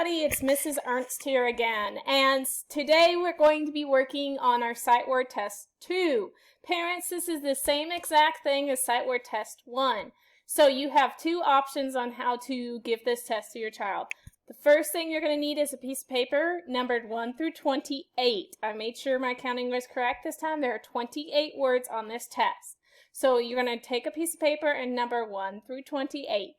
everybody, it's Mrs. Ernst here again, and today we're going to be working on our Sight Word Test 2. Parents, this is the same exact thing as Sight Word Test 1. So you have two options on how to give this test to your child. The first thing you're going to need is a piece of paper numbered 1 through 28. I made sure my counting was correct this time. There are 28 words on this test. So you're going to take a piece of paper and number 1 through 28.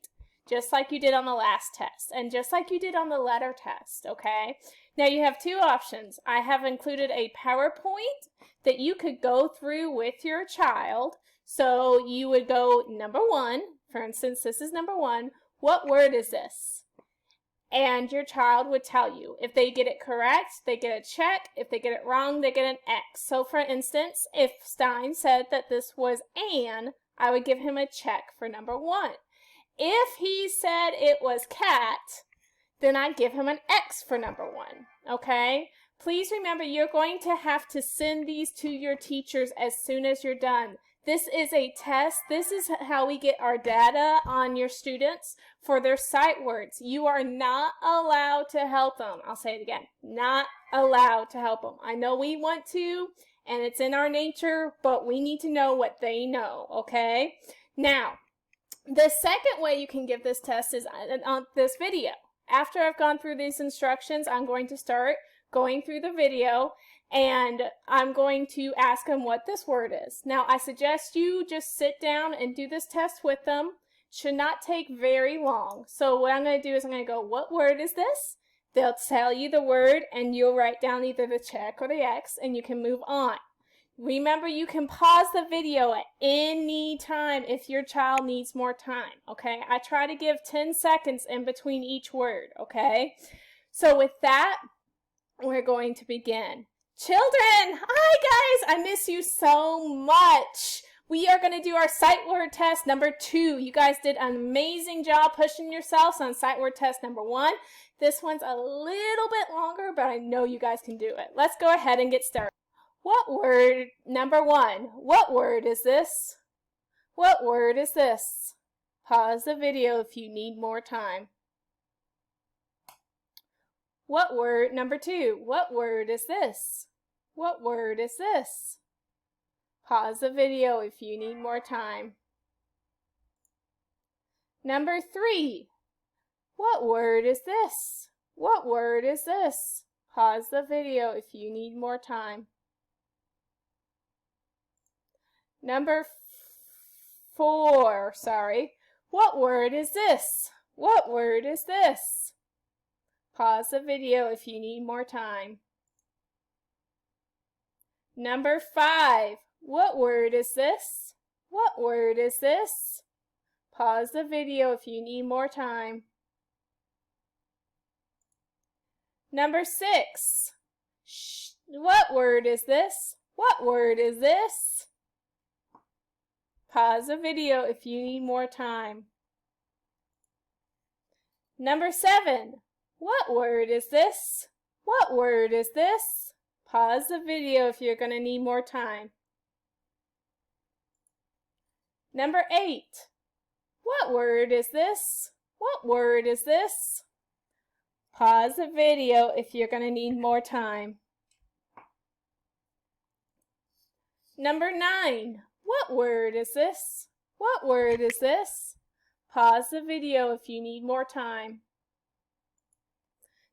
Just like you did on the last test, and just like you did on the letter test, okay? Now you have two options. I have included a PowerPoint that you could go through with your child. So you would go number 1, for instance, this is number 1. What word is this? And your child would tell you. If they get it correct, they get a check. If they get it wrong, they get an X. So for instance, if Stein said that this was an, I would give him a check for number 1. If he said it was cat, then I'd give him an X for number 1, okay? Please remember, you're going to have to send these to your teachers as soon as you're done. This is a test. This is how we get our data on your students for their sight words. You are not allowed to help them. I'll say it again. Not allowed to help them. I know we want to, and it's in our nature, but we need to know what they know, okay? Now, the second way you can give this test is on this video. After I've gone through these instructions, I'm going to start going through the video and I'm going to ask them what this word is. Now, I suggest you just sit down and do this test with them. It should not take very long. So what I'm going to do is I'm going to go, what word is this? They'll tell you the word and you'll write down either the check or the X and you can move on. Remember, you can pause the video at any time if your child needs more time, okay? I try to give 10 seconds in between each word, okay? So with that, we're going to begin. Children, hi guys, I miss you so much. We are going to do our sight word test number 2. You guys did an amazing job pushing yourselves on sight word test number 1. This one's a little bit longer, but I know you guys can do it. Let's go ahead and get started. What word, number 1, what word is this? What word is this? Pause the video if you need more time. What word, number 2, what word is this? What word is this? Pause the video if you need more time. Number 3, what word is this? What word is this? Pause the video if you need more time. Number 4, what word is this? What word is this? Pause the video if you need more time. Number 5, what word is this? What word is this? Pause the video if you need more time. Number 6, what word is this? What word is this? Pause the video if you need more time. Number 7, what word is this? What word is this? Pause the video if you're going to need more time. Number 8, what word is this? What word is this? Pause the video if you're going to need more time. Number 9, what word is this? What word is this? Pause the video if you need more time.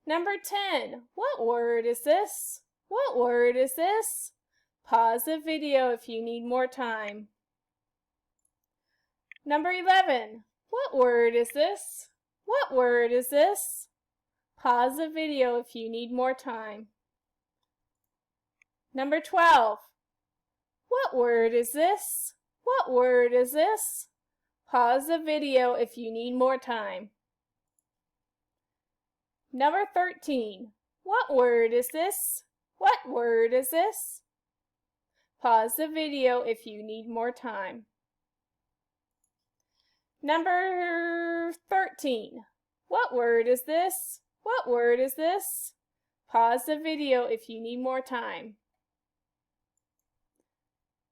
Number 10, what word is this? What word is this? Pause the video if you need more time. Number 11, what word is this? What word is this? Pause the video if you need more time. Number 12, what word is this? What word is this? Pause the video if you need more time. Number 13, what word is this? What word is this? Pause the video if you need more time. Number 13, what word is this? What word is this? Pause the video if you need more time.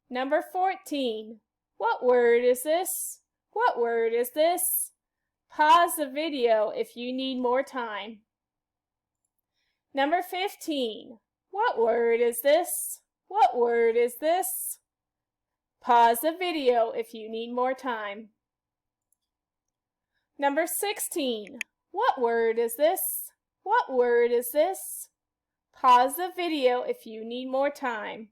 Number 14, what word is this? What word is this? Pause the video if you need more time. Number 15. What word is this? What word is this? Pause the video if you need more time. Number 16. What word is this? What word is this? Pause the video if you need more time.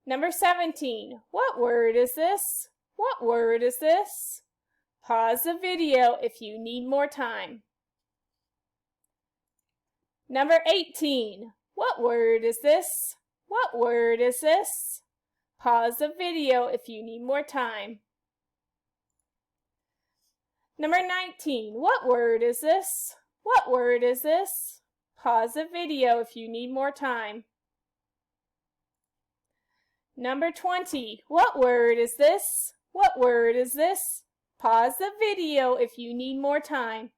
Number 17. What word is this? What word is this? Pause the video if you need more time. Number 18. What word is this? What word is this? Pause the video if you need more time. Number 19. What word is this? What word is this? Pause the video if you need more time. Number 20. What word is this? What word is this? Pause the video if you need more time.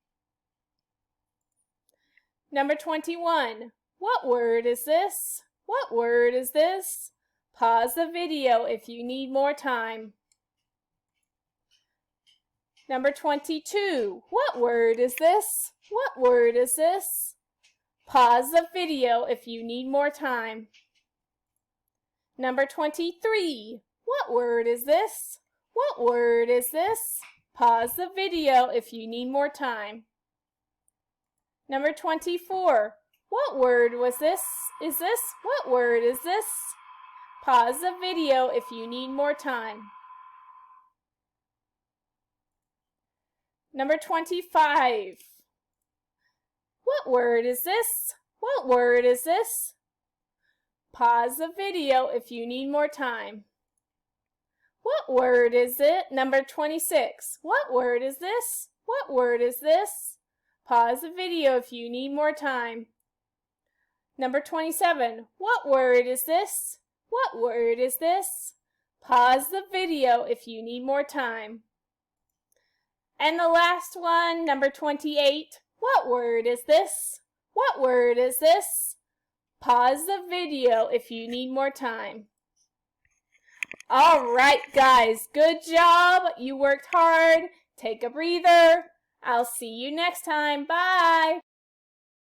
Number 21. What word is this? What word is this? Pause the video if you need more time. Number 22. What word is this? What word is this? Pause the video if you need more time. Number 23. What word is this? What word is this? Pause the video if you need more time. Number 24. What word was this? Is this? What word is this? Pause the video if you need more time. Number 25. What word is this? What word is this? Pause the video if you need more time. What word is it? Number 26. What word is this? What word is this? Pause the video if you need more time. Number 27. What word is this? What word is this? Pause the video if you need more time. And the last one, number 28. What word is this? What word is this? Pause the video if you need more time. All right, guys, good job. You worked hard. Take a breather. I'll see you next time. Bye.